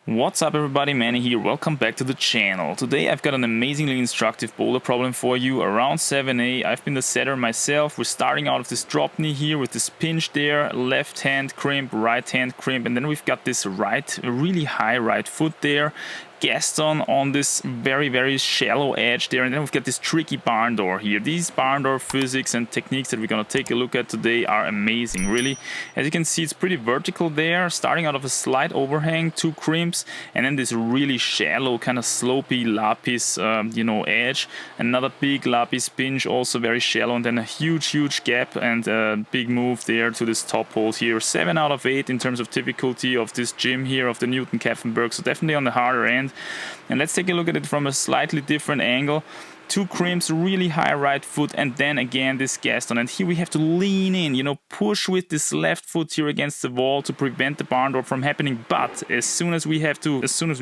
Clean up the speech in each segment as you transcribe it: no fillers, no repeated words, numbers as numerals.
What's up everybody, Manny here, welcome back to the channel. Today I've got an amazingly instructive boulder problem for you around 7A. I've been the setter myself. We're starting out of this drop knee here with this pinch there, left hand crimp, right hand crimp, and then we've got this really high right foot there. Gaston on this very shallow edge there, and then we've got this tricky barn door here. These barn door physics and techniques that we're gonna take a look at today are amazing, really. As you can see, it's pretty vertical there, starting out of a slight overhang, 2 crimps, and then this really shallow kind of slopey lapis edge, another big lapis pinch, also very shallow, and then a huge gap and a big move there to this top hold here. 7 out of 8 in terms of difficulty of this gym here, of the Newton-Kaffenberg, so definitely on the harder end. And let's take a look at it from a slightly different angle. 2 crimps, really high right foot, and then again this Gaston. And here we have to lean in, push with this left foot here against the wall to prevent the barn door from happening. But as soon as we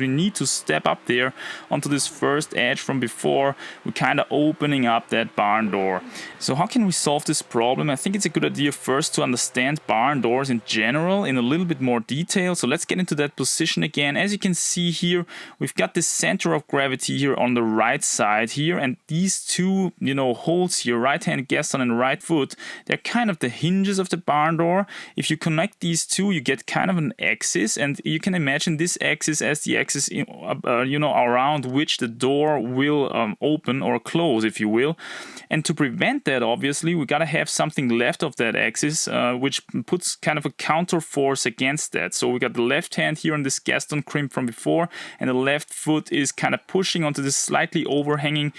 need to step up there onto this first edge from before, we're kind of opening up that barn door. So how can we solve this problem? I think it's a good idea first to understand barn doors in general in a little bit more detail. So let's get into that position again. As you can see here, we've got this center of gravity here on the right side here, and these two, holes here, right hand Gaston and right foot, they're kind of the hinges of the barn door. If you connect these two, you get kind of an axis, and you can imagine this axis as the axis, around which the door will open or close, if you will. And to prevent that, obviously, we gotta have something left of that axis, which puts kind of a counter force against that. So we got the left hand here on this Gaston crimp from before, and the left foot is kind of pushing onto this slightly overhanging,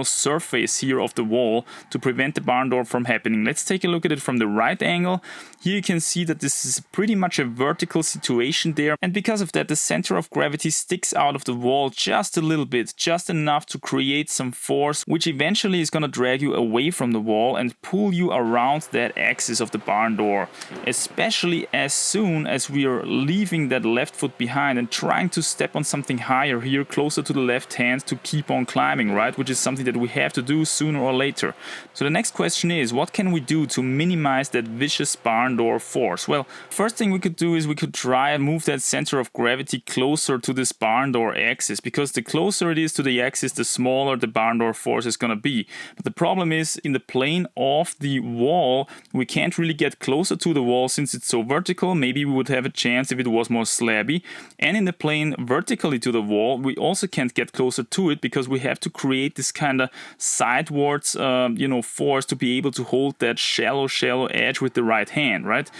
surface here of the wall to prevent the barn door from happening. Let's take a look at it from the right angle. Here you can see that this is pretty much a vertical situation there, and because of that, the center of gravity sticks out of the wall just a little bit, just enough to create some force, which eventually is going to drag you away from the wall and pull you around that axis of the barn door, especially as soon as we are leaving that left foot behind and trying to step on something higher here, closer to the left hand, to keep on climbing, right? Which is something that we have to do sooner or later. So the next question is, what can we do to minimize that vicious barn door force? Well, first thing we could do is we could try and move that center of gravity closer to this barn door axis, because the closer it is to the axis, the smaller the barn door force is going to be. But the problem is, in the plane of the wall, we can't really get closer to the wall since it's so vertical. Maybe we would have a chance if it was more slabby. And in the plane vertically to the wall, we also can't get closer to it because we have to create this kind of sidewards force to be able to hold that shallow edge with the right hand, right?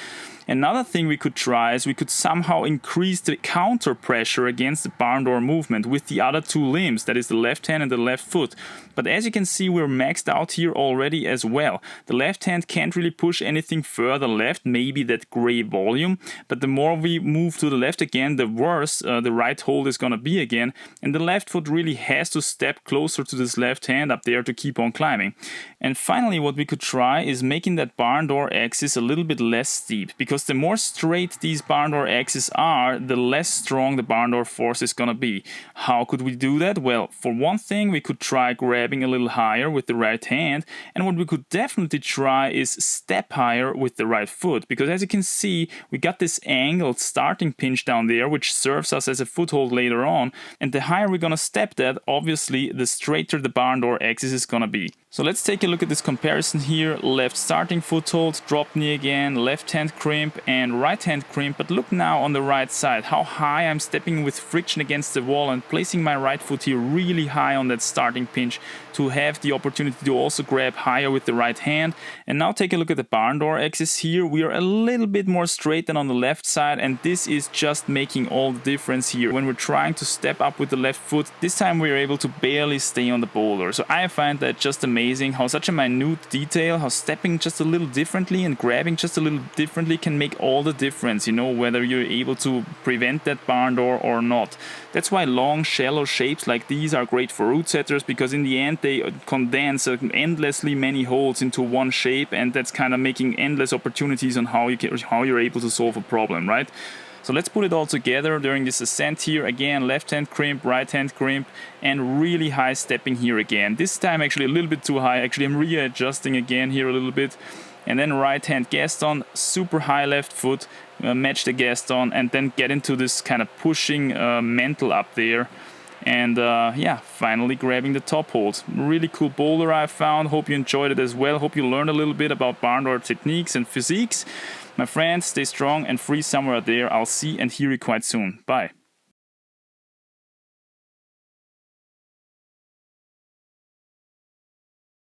Another thing we could try is we could somehow increase the counter pressure against the barn door movement with the other 2 limbs, that is the left hand and the left foot. But as you can see, we're maxed out here already as well. The left hand can't really push anything further left, maybe that gray volume, but the more we move to the left again, the worse the right hold is going to be again, and the left foot really has to step closer to this left hand up there to keep on climbing. And finally, what we could try is making that barn door axis a little bit less steep, because the more straight these barn door axes are, the less strong the barn door force is going to be. How could we do that? Well, for one thing, we could try grabbing a little higher with the right hand, and what we could definitely try is step higher with the right foot, because as you can see, we got this angled starting pinch down there, which serves us as a foothold later on, and the higher we're going to step that, obviously, the straighter the barn door axis is going to be. So let's take a look at this comparison here. Left starting foothold, drop knee again, left hand crimp and right hand crimp. But look now on the right side, how high I'm stepping with friction against the wall and placing my right foot here really high on that starting pinch to have the opportunity to also grab higher with the right hand. And now take a look at the barn door axis here. We are a little bit more straight than on the left side, and this is just making all the difference here. When we're trying to step up with the left foot, this time we are able to barely stay on the boulder. So I find that just amazing how such a minute detail, how stepping just a little differently and grabbing just a little differently can make all the difference, whether you're able to prevent that barn door or not. That's why long, shallow shapes like these are great for root setters, because in the end they condense endlessly many holes into one shape, and that's kind of making endless opportunities on how you're able to solve a problem, right? So let's put it all together during this ascent here. Again, left hand crimp, right hand crimp, and really high stepping here again. This time actually a little bit too high. Actually, I'm readjusting again here a little bit. And then right hand Gaston, super high left foot, match the Gaston, and then get into this kind of pushing mental up there. And yeah, finally grabbing the top hold. Really cool boulder I found. Hope you enjoyed it as well. Hope you learned a little bit about barn door techniques and physiques. My friends, stay strong and free somewhere out there. I'll see and hear you quite soon. Bye.